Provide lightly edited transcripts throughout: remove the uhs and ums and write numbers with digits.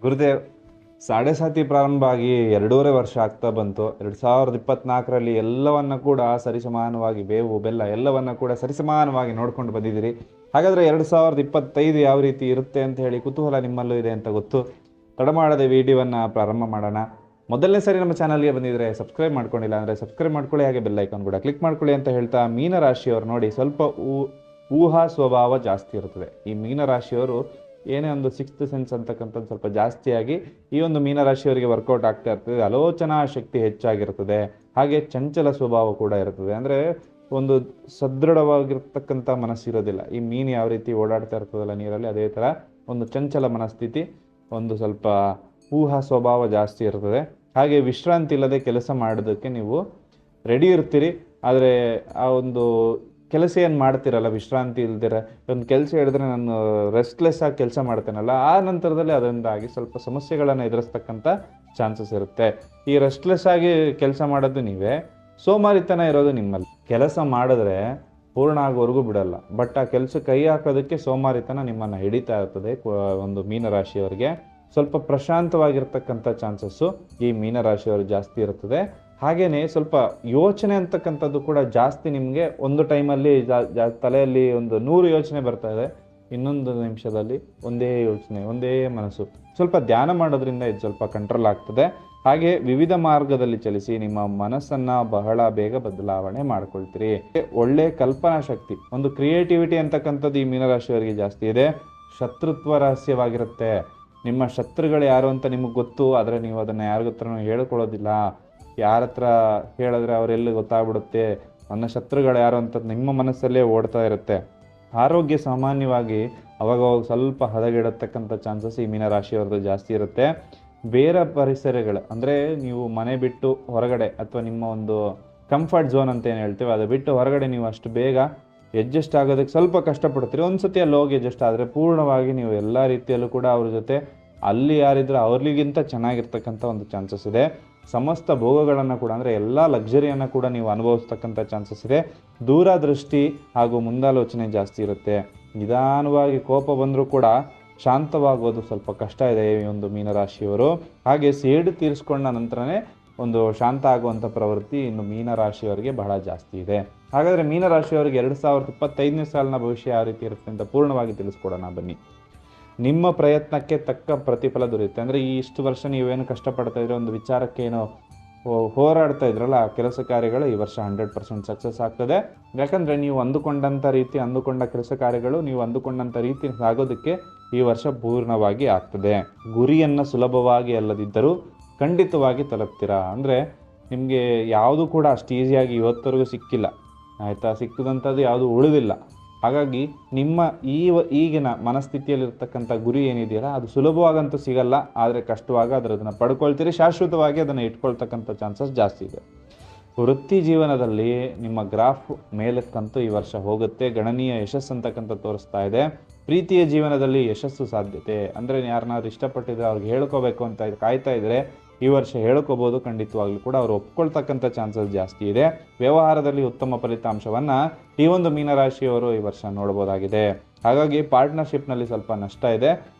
ಗುರುದೇವ್, ಸಾಡೆ ಸಾತಿ ಪ್ರಾರಂಭ ಆಗಿ 2.5 ವರ್ಷ ಆಗ್ತಾ ಬಂತು. 2024ರಲ್ಲಿ ಎಲ್ಲವನ್ನ ಕೂಡ ಸರಿಸಮಾನವಾಗಿ, ಬೇವು ಬೆಲ್ಲ ಎಲ್ಲವನ್ನ ಕೂಡ ಸರಿಸಮಾನವಾಗಿ ನೋಡ್ಕೊಂಡು ಬಂದಿದ್ದೀರಿ. ಹಾಗಾದ್ರೆ 2025 ಯಾವ ರೀತಿ ಇರುತ್ತೆ ಅಂತ ಹೇಳಿ ಕುತೂಹಲ ನಿಮ್ಮಲ್ಲೂ ಇದೆ ಅಂತ ಗೊತ್ತು. ತಡ ಮಾಡದೆ ವಿಡಿಯೋವನ್ನ ಪ್ರಾರಂಭ ಮಾಡೋಣ. ಮೊದಲನೇ ಸರಿ ನಮ್ಮ ಚಾನಲ್ಗೆ ಬಂದಿದ್ರೆ ಸಬ್ಸ್ಕ್ರೈಬ್ ಮಾಡ್ಕೊಂಡಿಲ್ಲ ಅಂದರೆ ಸಬ್ಸ್ಕ್ರೈಬ್ ಮಾಡ್ಕೊಳ್ಳಿ, ಹಾಗೆ ಬೆಲ್ ಐಕಾನ್ ಕೂಡ ಕ್ಲಿಕ್ ಮಾಡ್ಕೊಳ್ಳಿ ಅಂತ ಹೇಳ್ತಾ, ಮೀನರಾಶಿಯವರು ನೋಡಿ ಸ್ವಲ್ಪ ಊಹಾ ಸ್ವಭಾವ ಜಾಸ್ತಿ ಇರ್ತದೆ. ಈ ಮೀನರಾಶಿಯವರು ಏನೇ ಒಂದು ಸಿಕ್ಸ್ತ್ ಸೆನ್ಸ್ ಅಂತಕ್ಕಂಥದ್ದು ಸ್ವಲ್ಪ ಜಾಸ್ತಿಯಾಗಿ ಈ ಒಂದು ಮೀನರಾಶಿಯವರಿಗೆ ವರ್ಕೌಟ್ ಆಗ್ತಾ ಇರ್ತದೆ. ಆಲೋಚನಾ ಶಕ್ತಿ ಹೆಚ್ಚಾಗಿರ್ತದೆ, ಹಾಗೆ ಚಂಚಲ ಸ್ವಭಾವ ಕೂಡ ಇರ್ತದೆ. ಅಂದರೆ ಒಂದು ಸದೃಢವಾಗಿರ್ತಕ್ಕಂಥ ಮನಸ್ಸಿರೋದಿಲ್ಲ. ಈ ಮೀನು ಯಾವ ರೀತಿ ಓಡಾಡ್ತಾ ಇರ್ತದಲ್ಲ ನೀರಲ್ಲಿ, ಅದೇ ಥರ ಒಂದು ಚಂಚಲ ಮನಸ್ಥಿತಿ, ಒಂದು ಸ್ವಲ್ಪ ಊಹಾ ಸ್ವಭಾವ ಜಾಸ್ತಿ ಇರ್ತದೆ. ಹಾಗೆ ವಿಶ್ರಾಂತಿ ಇಲ್ಲದೆ ಕೆಲಸ ಮಾಡೋದಕ್ಕೆ ನೀವು ರೆಡಿ ಇರ್ತೀರಿ. ಆದರೆ ಆ ಒಂದು ಕೆಲಸ ಏನು ಮಾಡ್ತೀರಲ್ಲ ವಿಶ್ರಾಂತಿ ಇಲ್ದಿರ, ಒಂದು ಕೆಲಸ ಹೇಳಿದ್ರೆ ನಾನು ರೆಸ್ಟ್ಲೆಸ್ ಆಗಿ ಕೆಲಸ ಮಾಡ್ತೇನಲ್ಲ, ಆ ನಂತರದಲ್ಲಿ ಅದರಿಂದಾಗಿ ಸ್ವಲ್ಪ ಸಮಸ್ಯೆಗಳನ್ನು ಎದುರಿಸ್ತಕ್ಕಂಥ ಚಾನ್ಸಸ್ ಇರುತ್ತೆ. ಈ ರೆಸ್ಟ್ಲೆಸ್ ಆಗಿ ಕೆಲಸ ಮಾಡೋದು ನೀವೇ, ಸೋಮಾರಿತನ ಇರೋದು ನಿಮ್ಮಲ್ಲಿ. ಕೆಲಸ ಮಾಡಿದ್ರೆ ಪೂರ್ಣ ಆಗೋವರೆಗೂ ಬಿಡಲ್ಲ, ಬಟ್ ಆ ಕೆಲಸ ಕೈ ಹಾಕೋದಕ್ಕೆ ಸೋಮಾರಿತನ ನಿಮ್ಮನ್ನು ಹಿಡಿತಾ ಇರ್ತದೆ. ಒಂದು ಮೀನರಾಶಿಯವರಿಗೆ ಸ್ವಲ್ಪ ಪ್ರಶಾಂತವಾಗಿರ್ತಕ್ಕಂಥ ಚಾನ್ಸಸ್ಸು ಈ ಮೀನರಾಶಿಯವರು ಜಾಸ್ತಿ ಇರ್ತದೆ. ಹಾಗೆಯೇ ಸ್ವಲ್ಪ ಯೋಚನೆ ಅಂತಕ್ಕಂಥದ್ದು ಕೂಡ ಜಾಸ್ತಿ. ನಿಮಗೆ ಒಂದು ಟೈಮಲ್ಲಿ ತಲೆಯಲ್ಲಿ ಒಂದು 100 ಯೋಚನೆ ಬರ್ತಾ ಇದೆ, ಇನ್ನೊಂದು ನಿಮಿಷದಲ್ಲಿ ಒಂದೇ ಯೋಚನೆ, ಒಂದೇ ಮನಸ್ಸು. ಸ್ವಲ್ಪ ಧ್ಯಾನ ಮಾಡೋದ್ರಿಂದ ಇದು ಸ್ವಲ್ಪ ಕಂಟ್ರೋಲ್ ಆಗ್ತದೆ. ಹಾಗೆ ವಿವಿಧ ಮಾರ್ಗದಲ್ಲಿ ಚಲಿಸಿ ನಿಮ್ಮ ಮನಸ್ಸನ್ನು ಬಹಳ ಬೇಗ ಬದಲಾವಣೆ ಮಾಡ್ಕೊಳ್ತೀರಿ. ಒಳ್ಳೆ ಕಲ್ಪನಾ ಶಕ್ತಿ, ಒಂದು ಕ್ರಿಯೇಟಿವಿಟಿ ಅಂತಕ್ಕಂಥದ್ದು ಈ ಮೀನರಾಶಿಯವರಿಗೆ ಜಾಸ್ತಿ ಇದೆ. ಶತ್ರುತ್ವ ರಹಸ್ಯವಾಗಿರುತ್ತೆ. ನಿಮ್ಮ ಶತ್ರುಗಳು ಯಾರು ಅಂತ ನಿಮಗೆ ಗೊತ್ತು, ಆದರೆ ನೀವು ಅದನ್ನು ಯಾರಿಗ ಹತ್ರನೂ ಹೇಳ್ಕೊಳ್ಳೋದಿಲ್ಲ. ಯಾರ ಹತ್ರ ಹೇಳಿದ್ರೆ ಅವರೆಲ್ಲಿ ಗೊತ್ತಾಗ್ಬಿಡುತ್ತೆ ನನ್ನ ಶತ್ರುಗಳು ಯಾರು ಅಂತ ನಿಮ್ಮ ಮನಸ್ಸಲ್ಲೇ ಓಡ್ತಾ ಇರುತ್ತೆ. ಆರೋಗ್ಯ ಸಾಮಾನ್ಯವಾಗಿ ಅವಾಗವಾಗ ಸ್ವಲ್ಪ ಹದಗೆಡತಕ್ಕಂಥ ಚಾನ್ಸಸ್ ಈ ಮೀನರಾಶಿಯವ್ರದ್ದು ಜಾಸ್ತಿ ಇರುತ್ತೆ. ಬೇರೆ ಪರಿಸರಗಳು ಅಂದರೆ ನೀವು ಮನೆ ಬಿಟ್ಟು ಹೊರಗಡೆ, ಅಥವಾ ನಿಮ್ಮ ಒಂದು ಕಂಫರ್ಟ್ ಝೋನ್ ಅಂತ ಏನು ಹೇಳ್ತೀವಿ, ಅದು ಬಿಟ್ಟು ಹೊರಗಡೆ ನೀವು ಅಷ್ಟು ಬೇಗ ಅಡ್ಜಸ್ಟ್ ಆಗೋದಕ್ಕೆ ಸ್ವಲ್ಪ ಕಷ್ಟಪಡ್ತೀರಿ. ಒಂದು ಸತಿ ಅಲ್ಲಿ ಹೋಗಿ ಅಡ್ಜಸ್ಟ್ ಆದರೆ ಪೂರ್ಣವಾಗಿ ನೀವು ಎಲ್ಲ ರೀತಿಯಲ್ಲೂ ಕೂಡ ಅವ್ರ ಜೊತೆ ಅಲ್ಲಿ ಯಾರಿದ್ರೆ ಅವ್ರಿಗಿಂತ ಚೆನ್ನಾಗಿರ್ತಕ್ಕಂಥ ಒಂದು ಚಾನ್ಸಸ್ ಇದೆ. ಸಮಸ್ತ ಭೋಗಗಳನ್ನು ಕೂಡ, ಅಂದರೆ ಎಲ್ಲ ಲಕ್ಸುರಿಯನ್ನು ಕೂಡ ನೀವು ಅನುಭವಿಸ್ತಕ್ಕಂಥ ಚಾನ್ಸಸ್ ಇದೆ. ದೂರದೃಷ್ಟಿ ಹಾಗೂ ಮುಂದಾಲೋಚನೆ ಜಾಸ್ತಿ ಇರುತ್ತೆ. ನಿಧಾನವಾಗಿ ಕೋಪ ಬಂದರೂ ಕೂಡ ಶಾಂತವಾಗೋದು ಸ್ವಲ್ಪ ಕಷ್ಟ ಇದೆ ಈ ಒಂದು ಮೀನರಾಶಿಯವರು. ಹಾಗೆ ಸೇಡು ತೀರಿಸ್ಕೊಂಡ ನಂತರನೇ ಒಂದು ಶಾಂತ ಆಗುವಂಥ ಪ್ರವೃತ್ತಿ ಇನ್ನು ಮೀನರಾಶಿಯವರಿಗೆ ಬಹಳ ಜಾಸ್ತಿ ಇದೆ. ಹಾಗಾದರೆ ಮೀನರಾಶಿಯವರಿಗೆ 2025ನೇ ಸಾಲಿನ ಭವಿಷ್ಯ ಯಾವ ರೀತಿ ಇರುತ್ತೆ ಅಂತ ಪೂರ್ಣವಾಗಿ ತಿಳಿಸ್ಕೊಡೋಣ ಬನ್ನಿ. ನಿಮ್ಮ ಪ್ರಯತ್ನಕ್ಕೆ ತಕ್ಕ ಪ್ರತಿಫಲ ದೊರೆಯುತ್ತೆ. ಅಂದರೆ ಈ ಇಷ್ಟು ವರ್ಷ ನೀವೇನು ಕಷ್ಟಪಡ್ತಾ ಇದ್ರೆ, ಒಂದು ವಿಚಾರಕ್ಕೆ ಏನೋ ಹೋರಾಡ್ತಾ ಇದ್ರಲ್ಲ, ಆ ಕೆಲಸ ಕಾರ್ಯಗಳು ಈ ವರ್ಷ 100% ಸಕ್ಸಸ್ ಆಗ್ತದೆ. ಯಾಕಂದರೆ ನೀವು ಅಂದುಕೊಂಡ ಕೆಲಸ ಕಾರ್ಯಗಳು ನೀವು ಅಂದುಕೊಂಡಂಥ ರೀತಿ ಸಾಗೋದಕ್ಕೆ ಈ ವರ್ಷ ಪೂರ್ಣವಾಗಿ ಆಗ್ತದೆ. ಗುರಿಯನ್ನು ಸುಲಭವಾಗಿ ಅಲ್ಲದಿದ್ದರೂ ಖಂಡಿತವಾಗಿ ತಲುಪ್ತೀರಾ. ಅಂದರೆ ನಿಮಗೆ ಯಾವುದು ಕೂಡ ಅಷ್ಟು ಈಸಿಯಾಗಿ ಇವತ್ತರೆಗೂ ಸಿಕ್ಕಿಲ್ಲ, ಆಯಿತಾ? ಸಿಕ್ಕಿದಂಥದ್ದು ಯಾವುದು ಉಳಿದಿಲ್ಲ. ಹಾಗಾಗಿ ನಿಮ್ಮ ಈಗಿನ ಮನಸ್ಥಿತಿಯಲ್ಲಿರ್ತಕ್ಕಂಥ ಗುರಿ ಏನಿದೆಯಲ್ಲ, ಅದು ಸುಲಭವಾಗಂತೂ ಸಿಗಲ್ಲ, ಆದರೆ ಕಷ್ಟವಾಗಿ ಅದನ್ನು ಪಡ್ಕೊಳ್ತೀರಿ. ಶಾಶ್ವತವಾಗಿ ಅದನ್ನು ಇಟ್ಕೊಳ್ತಕ್ಕಂಥ ಚಾನ್ಸಸ್ ಜಾಸ್ತಿ ಇದೆ. ವೃತ್ತಿ ಜೀವನದಲ್ಲಿ ನಿಮ್ಮ ಗ್ರಾಫ್ ಮೇಲಕ್ಕಂತೂ ಈ ವರ್ಷ ಹೋಗುತ್ತೆ. ಗಣನೀಯ ಯಶಸ್ಸು ಅಂತಕ್ಕಂಥ ತೋರಿಸ್ತಾ ಇದೆ. ಪ್ರೀತಿಯ ಜೀವನದಲ್ಲಿ ಯಶಸ್ಸು ಸಾಧ್ಯತೆ. ಅಂದರೆ ಯಾರನ್ನಾದ್ರು ಇಷ್ಟಪಟ್ಟಿದ್ರೆ ಅವ್ರಿಗೆ ಹೇಳ್ಕೋಬೇಕು ಅಂತ ಕಾಯ್ತಾ ಇದ್ದರೆ ಈ ವರ್ಷ ಹೇಳ್ಕೋಬೋದು. ಖಂಡಿತವಾಗ್ಲೂ ಕೂಡ ಅವರು ಒಪ್ಕೊಳ್ತಕ್ಕಂಥ ಚಾನ್ಸಸ್ ಜಾಸ್ತಿ ಇದೆ. ವ್ಯವಹಾರದಲ್ಲಿ ಉತ್ತಮ ಫಲಿತಾಂಶವನ್ನು ಈ ಒಂದು ಮೀನರಾಶಿಯವರು ಈ ವರ್ಷ ನೋಡ್ಬೋದಾಗಿದೆ. ಹಾಗಾಗಿ ಪಾರ್ಟ್ನರ್ಶಿಪ್ನಲ್ಲಿ ಸ್ವಲ್ಪ ನಷ್ಟ ಇದೆ.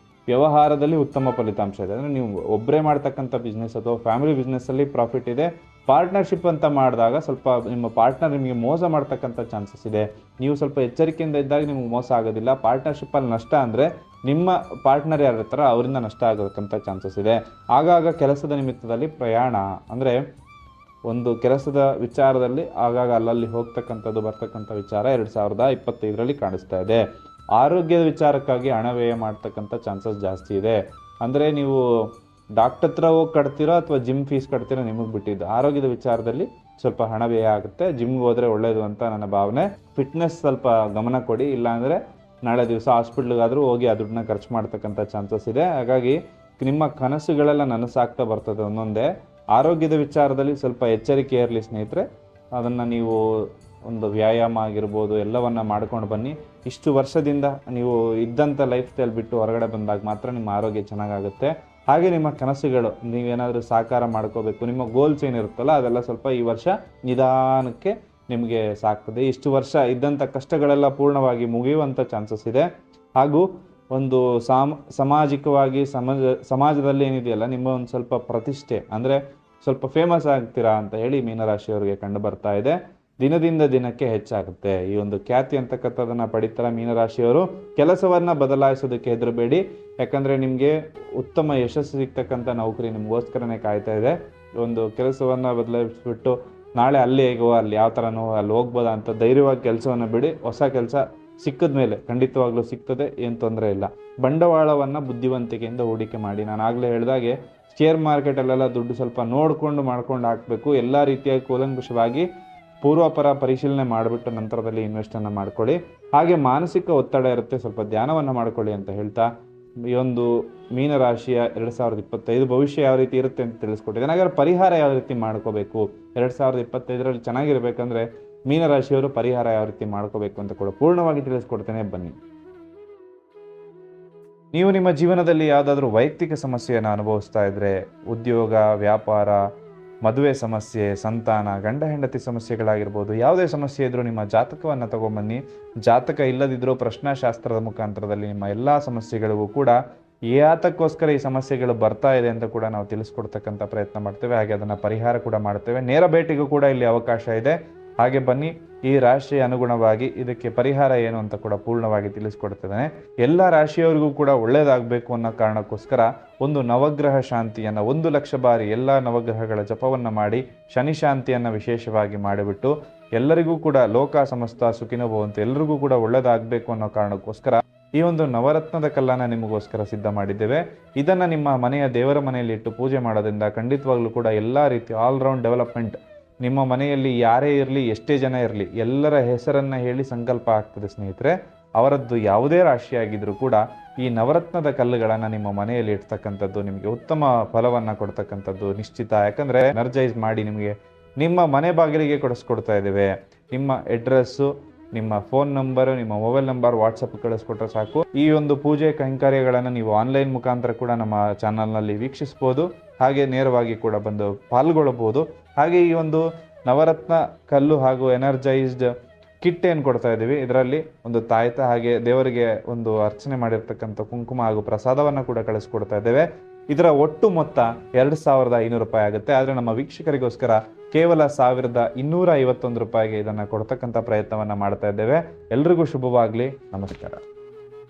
ವ್ಯವಹಾರದಲ್ಲಿ ಉತ್ತಮ ಫಲಿತಾಂಶ ಇದೆ. ಅಂದರೆ ನೀವು ಒಬ್ಬರೇ ಮಾಡ್ತಕ್ಕಂಥ ಬಿಸ್ನೆಸ್ ಅಥವಾ ಫ್ಯಾಮಿಲಿ ಬಿಸ್ನೆಸ್ಸಲ್ಲಿ ಪ್ರಾಫಿಟ್ ಇದೆ. ಪಾರ್ಟ್ನರ್ಶಿಪ್ ಅಂತ ಮಾಡಿದಾಗ ಸ್ವಲ್ಪ ನಿಮ್ಮ ಪಾರ್ಟ್ನರ್ ನಿಮಗೆ ಮೋಸ ಮಾಡ್ತಕ್ಕಂಥ ಚಾನ್ಸಸ್ ಇದೆ. ನೀವು ಸ್ವಲ್ಪ ಎಚ್ಚರಿಕೆಯಿಂದ ಇದ್ದಾಗ ನಿಮ್ಗೆ ಮೋಸ ಆಗೋದಿಲ್ಲ. ಪಾರ್ಟ್ನರ್ಶಿಪ್ಪಲ್ಲಿ ನಷ್ಟ ಅಂದರೆ ನಿಮ್ಮ ಪಾರ್ಟ್ನರ್ ಯಾರು ಇರ್ತಾರೋ ಅವರಿಂದ ನಷ್ಟ ಆಗೋಕ್ಕಂಥ ಚಾನ್ಸಸ್ ಇದೆ. ಆಗಾಗ ಕೆಲಸದ ನಿಮಿತ್ತದಲ್ಲಿ ಪ್ರಯಾಣ, ಅಂದರೆ ಒಂದು ಕೆಲಸದ ವಿಚಾರದಲ್ಲಿ ಆಗಾಗ ಅಲ್ಲಲ್ಲಿ ಹೋಗ್ತಕ್ಕಂಥದ್ದು ಬರ್ತಕ್ಕಂಥ ವಿಚಾರ 2025ರಲ್ಲಿ ಕಾಣಿಸ್ತಾ ಇದೆ. ಆರೋಗ್ಯದ ವಿಚಾರಕ್ಕಾಗಿ ಹಣ ವ್ಯಯ ಮಾಡ್ತಕ್ಕಂಥ ಚಾನ್ಸಸ್ ಜಾಸ್ತಿ ಇದೆ. ಅಂದರೆ ನೀವು ಡಾಕ್ಟರ್ ಹತ್ರ ಹೋಗಿ ಕಟ್ತೀರೋ ಅಥವಾ ಜಿಮ್ ಫೀಸ್ ಕಟ್ತೀರೋ ನಿಮಗೆ ಬಿಟ್ಟಿದ್ದು. ಆರೋಗ್ಯದ ವಿಚಾರದಲ್ಲಿ ಸ್ವಲ್ಪ ಹಣ ವ್ಯಯ ಆಗುತ್ತೆ. ಜಿಮ್ಗೆ ಹೋದರೆ ಒಳ್ಳೆಯದು ಅಂತ ನನ್ನ ಭಾವನೆ. ಫಿಟ್ನೆಸ್ ಸ್ವಲ್ಪ ಗಮನ ಕೊಡಿ, ಇಲ್ಲಾಂದರೆ ನಾಳೆ ದಿವಸ ಹಾಸ್ಪಿಟ್ಲಿಗಾದರೂ ಹೋಗಿ ಆ ದುಡ್ಡನ್ನ ಖರ್ಚು ಮಾಡ್ತಕ್ಕಂಥ ಚಾನ್ಸಸ್ ಇದೆ. ಹಾಗಾಗಿ ನಿಮ್ಮ ಕನಸುಗಳೆಲ್ಲ ನನಸಾಗ್ತಾ ಬರ್ತದೆ ಒಂದೊಂದೇ. ಆರೋಗ್ಯದ ವಿಚಾರದಲ್ಲಿ ಸ್ವಲ್ಪ ಎಚ್ಚರಿಕೆ ಇರಲಿ ಸ್ನೇಹಿತರೆ. ಅದನ್ನು ನೀವು ಒಂದು ವ್ಯಾಯಾಮ ಆಗಿರ್ಬೋದು ಎಲ್ಲವನ್ನು ಮಾಡ್ಕೊಂಡು ಬನ್ನಿ. ಇಷ್ಟು ವರ್ಷದಿಂದ ನೀವು ಇದ್ದಂಥ ಲೈಫ್ ಸ್ಟೈಲ್ ಬಿಟ್ಟು ಹೊರಗಡೆ ಬಂದಾಗ ಮಾತ್ರ ನಿಮ್ಮ ಆರೋಗ್ಯ ಚೆನ್ನಾಗಾಗುತ್ತೆ. ಹಾಗೆ ನಿಮ್ಮ ಕನಸುಗಳು ನೀವೇನಾದರೂ ಸಾಕಾರ ಮಾಡ್ಕೋಬೇಕು, ನಿಮ್ಮ ಗೋಲ್ಸ್ ಏನಿರುತ್ತಲ್ಲ ಅದೆಲ್ಲ ಸ್ವಲ್ಪ ಈ ವರ್ಷ ನಿಧಾನಕ್ಕೆ ನಿಮಗೆ ಸಾಕ್ತದೆ. ಇಷ್ಟು ವರ್ಷ ಇದ್ದಂಥ ಕಷ್ಟಗಳೆಲ್ಲ ಪೂರ್ಣವಾಗಿ ಮುಗಿಯುವಂಥ ಚಾನ್ಸಸ್ ಇದೆ. ಹಾಗೂ ಒಂದು ಸಾಮಾಜಿಕವಾಗಿ ಸಮಾಜದಲ್ಲಿ ಏನಿದೆಯಲ್ಲ ನಿಮ್ಮ ಒಂದು ಸ್ವಲ್ಪ ಪ್ರತಿಷ್ಠೆ ಅಂದರೆ ಸ್ವಲ್ಪ ಫೇಮಸ್ ಆಗ್ತೀರಾ ಅಂತ ಹೇಳಿ ಮೀನರಾಶಿಯವರಿಗೆ ಕಂಡು ಬರ್ತಾ ಇದೆ. ದಿನದಿಂದ ದಿನಕ್ಕೆ ಹೆಚ್ಚಾಗುತ್ತೆ ಈ ಒಂದು ಖ್ಯಾತಿ ಅಂತಕ್ಕಂಥದ್ದನ್ನು ಪಡಿತಾರೆ ಮೀನರಾಶಿಯವರು. ಕೆಲಸವನ್ನು ಬದಲಾಯಿಸೋದಕ್ಕೆ ಹೆದರಬೇಡಿ, ಯಾಕಂದರೆ ನಿಮಗೆ ಉತ್ತಮ ಯಶಸ್ಸು ಸಿಗ್ತಕ್ಕಂಥ ನೌಕರಿ ನಿಮಗೋಸ್ಕರನೇ ಕಾಯ್ತಾ ಇದೆ. ಒಂದು ಕೆಲಸವನ್ನು ಬದಲಾಯಿಸ್ಬಿಟ್ಟು ನಾಳೆ ಅಲ್ಲಿ ಹೇಗೋ ಅಲ್ಲಿ ಯಾವ ಥರನೋ ಅಲ್ಲಿ ಹೋಗ್ಬೋದಾ ಅಂತ ಧೈರ್ಯವಾಗಿ ಕೆಲಸವನ್ನು ಬಿಡಿ. ಹೊಸ ಕೆಲಸ ಸಿಕ್ಕಿದ ಮೇಲೆ ಖಂಡಿತವಾಗ್ಲೂ ಸಿಗ್ತದೆ, ಏನು ತೊಂದರೆ ಇಲ್ಲ. ಬಂಡವಾಳವನ್ನು ಬುದ್ಧಿವಂತಿಕೆಯಿಂದ ಹೂಡಿಕೆ ಮಾಡಿ. ನಾನು ಆಗಲೇ ಹೇಳಿದಾಗೆ ಶೇರ್ ಮಾರ್ಕೆಟಲ್ಲೆಲ್ಲ ದುಡ್ಡು ಸ್ವಲ್ಪ ನೋಡಿಕೊಂಡು ಮಾಡ್ಕೊಂಡು ಹಾಕಬೇಕು. ಎಲ್ಲ ರೀತಿಯಾಗಿ ಕೂಲಂಕುಷವಾಗಿ ಪೂರ್ವಾಪರ ಪರಿಶೀಲನೆ ಮಾಡಿಬಿಟ್ಟು ನಂತರದಲ್ಲಿ ಇನ್ವೆಸ್ಟನ್ನು ಮಾಡ್ಕೊಳ್ಳಿ. ಹಾಗೆ ಮಾನಸಿಕ ಒತ್ತಡ ಇರುತ್ತೆ, ಸ್ವಲ್ಪ ಧ್ಯಾನವನ್ನು ಮಾಡ್ಕೊಳ್ಳಿ ಅಂತ ಹೇಳ್ತಾ ಈ ಒಂದು ಮೀನರಾಶಿಯ 2025 ಭವಿಷ್ಯ ಯಾವ ರೀತಿ ಇರುತ್ತೆ ಅಂತ ತಿಳಿಸ್ಕೊಟ್ಟಿದ್ದೇನೆ. ಹಾಗಾದ್ರೆ ಪರಿಹಾರ ಯಾವ ರೀತಿ ಮಾಡ್ಕೋಬೇಕು 2025ರಲ್ಲಿ ಚೆನ್ನಾಗಿರ್ಬೇಕಂದ್ರೆ ಮೀನರಾಶಿಯವರು ಪರಿಹಾರ ಯಾವ ರೀತಿ ಮಾಡ್ಕೋಬೇಕು ಅಂತ ಕೂಡ ಪೂರ್ಣವಾಗಿ ತಿಳಿಸ್ಕೊಡ್ತೇನೆ, ಬನ್ನಿ. ನೀವು ನಿಮ್ಮ ಜೀವನದಲ್ಲಿ ಯಾವುದಾದ್ರೂ ವೈಯಕ್ತಿಕ ಸಮಸ್ಯೆಯನ್ನು ಅನುಭವಿಸ್ತಾ ಇದ್ರೆ, ಉದ್ಯೋಗ, ವ್ಯಾಪಾರ, ಮದುವೆ ಸಮಸ್ಯೆ, ಸಂತಾನ, ಗಂಡ ಹೆಂಡತಿ ಸಮಸ್ಯೆಗಳಾಗಿರ್ಬೋದು, ಯಾವುದೇ ಸಮಸ್ಯೆ ಇದ್ರೂ ನಿಮ್ಮ ಜಾತಕವನ್ನು ತಗೊಂಬನ್ನಿ. ಜಾತಕ ಇಲ್ಲದಿದ್ದರೂ ಪ್ರಶ್ನಾಶಾಸ್ತ್ರದ ಮುಖಾಂತರದಲ್ಲಿ ನಿಮ್ಮ ಎಲ್ಲ ಸಮಸ್ಯೆಗಳಿಗೂ ಕೂಡ ಯಾತಕ್ಕೋಸ್ಕರ ಈ ಸಮಸ್ಯೆಗಳು ಬರ್ತಾ ಇದೆ ಅಂತ ಕೂಡ ನಾವು ತಿಳಿಸ್ಕೊಡ್ತಕ್ಕಂಥ ಪ್ರಯತ್ನ ಮಾಡ್ತೇವೆ. ಹಾಗೆ ಅದನ್ನು ಪರಿಹಾರ ಕೂಡ ಮಾಡ್ತೇವೆ. ನೇರ ಭೇಟಿಗೂ ಕೂಡ ಇಲ್ಲಿ ಅವಕಾಶ ಇದೆ. ಹಾಗೆ ಬನ್ನಿ, ಈ ರಾಶಿಯ ಅನುಗುಣವಾಗಿ ಇದಕ್ಕೆ ಪರಿಹಾರ ಏನು ಅಂತ ಕೂಡ ಪೂರ್ಣವಾಗಿ ತಿಳಿಸ್ಕೊಡ್ತಿದ್ದೇನೆ. ಎಲ್ಲ ರಾಶಿಯವರಿಗೂ ಕೂಡ ಒಳ್ಳೆಯದಾಗಬೇಕು ಅನ್ನೋ ಕಾರಣಕ್ಕೋಸ್ಕರ ಒಂದು ನವಗ್ರಹ ಶಾಂತಿಯನ್ನು 1,00,000 ಬಾರಿ ಎಲ್ಲ ನವಗ್ರಹಗಳ ಜಪವನ್ನು ಮಾಡಿ ಶನಿ ಶಾಂತಿಯನ್ನು ವಿಶೇಷವಾಗಿ ಮಾಡಿಬಿಟ್ಟು ಎಲ್ಲರಿಗೂ ಕೂಡ ಲೋಕ ಸಮಸ್ತ ಸುಖಿನೋ ಭವಂತು, ಎಲ್ಲರಿಗೂ ಕೂಡ ಒಳ್ಳೆಯದಾಗಬೇಕು ಅನ್ನೋ ಕಾರಣಕ್ಕೋಸ್ಕರ ಈ ಒಂದು ನವರತ್ನದ ಕಲ್ಲನ್ನು ನಿಮಗೋಸ್ಕರ ಸಿದ್ಧ ಮಾಡಿದ್ದೇವೆ. ಇದನ್ನು ನಿಮ್ಮ ಮನೆಯ ದೇವರ ಮನೆಯಲ್ಲಿ ಇಟ್ಟು ಪೂಜೆ ಮಾಡೋದ್ರಿಂದ ಖಂಡಿತವಾಗ್ಲೂ ಕೂಡ ಎಲ್ಲ ರೀತಿ ಆಲ್ರೌಂಡ್ ಡೆವಲಪ್ಮೆಂಟ್, ನಿಮ್ಮ ಮನೆಯಲ್ಲಿ ಯಾರೇ ಇರಲಿ, ಎಷ್ಟೇ ಜನ ಇರಲಿ, ಎಲ್ಲರ ಹೆಸರನ್ನು ಹೇಳಿ ಸಂಕಲ್ಪ ಆಗ್ತದೆ ಸ್ನೇಹಿತರೆ. ಅವರದ್ದು ಯಾವುದೇ ರಾಶಿಯಾಗಿದ್ದರೂ ಕೂಡ ಈ ನವರತ್ನದ ಕಲ್ಲುಗಳನ್ನು ನಿಮ್ಮ ಮನೆಯಲ್ಲಿ ಇಡ್ತಕ್ಕಂಥದ್ದು ನಿಮಗೆ ಉತ್ತಮ ಫಲವನ್ನು ಕೊಡ್ತಕ್ಕಂಥದ್ದು ನಿಶ್ಚಿತ. ಯಾಕಂದರೆ ಎನರ್ಜೈಸ್ ಮಾಡಿ ನಿಮಗೆ ನಿಮ್ಮ ಮನೆ ಬಾಗಿಲಿಗೆ ಕೊಡಿಸ್ಕೊಡ್ತಾ ಇದ್ದೇವೆ. ನಿಮ್ಮ ಅಡ್ರೆಸ್ಸು, ನಿಮ್ಮ ಫೋನ್ ನಂಬರು, ನಿಮ್ಮ ಮೊಬೈಲ್ ನಂಬರ್ ವಾಟ್ಸಪ್ ಕಳಿಸ್ಕೊಟ್ರೆ ಸಾಕು. ಈ ಒಂದು ಪೂಜೆ ಕೈಂಕರ್ಯಗಳನ್ನು ನೀವು ಆನ್ಲೈನ್ ಮುಖಾಂತರ ಕೂಡ ನಮ್ಮ ಚಾನಲ್ನಲ್ಲಿ ವೀಕ್ಷಿಸ್ಬೋದು. ಹಾಗೆ ನೇರವಾಗಿ ಕೂಡ ಬಂದು ಪಾಲ್ಗೊಳ್ಳಬಹುದು. ಹಾಗೆ ಈ ಒಂದು ನವರತ್ನ ಕಲ್ಲು ಹಾಗೂ ಎನರ್ಜೈಸ್ಡ್ ಕಿಟ್ ಏನು ಕೊಡ್ತಾ ಇದ್ದೀವಿ, ಇದರಲ್ಲಿ ಒಂದು ತಾಯ್ತ ಹಾಗೆ ದೇವರಿಗೆ ಒಂದು ಅರ್ಚನೆ ಮಾಡಿರ್ತಕ್ಕಂಥ ಕುಂಕುಮ ಹಾಗೂ ಪ್ರಸಾದವನ್ನು ಕೂಡ ಕಳಿಸ್ಕೊಡ್ತಾ ಇದ್ದೇವೆ. ಇದರ ಒಟ್ಟು ಮೊತ್ತ 2,500 ರೂಪಾಯಿ ಆಗುತ್ತೆ. ಆದರೆ ನಮ್ಮ ವೀಕ್ಷಕರಿಗೋಸ್ಕರ ಕೇವಲ 1,251 ರೂಪಾಯಿಗೆ ಇದನ್ನು ಕೊಡ್ತಕ್ಕಂಥ ಪ್ರಯತ್ನವನ್ನು ಮಾಡ್ತಾ ಇದ್ದೇವೆ. ಎಲ್ರಿಗೂ ಶುಭವಾಗಲಿ. ನಮಸ್ಕಾರ.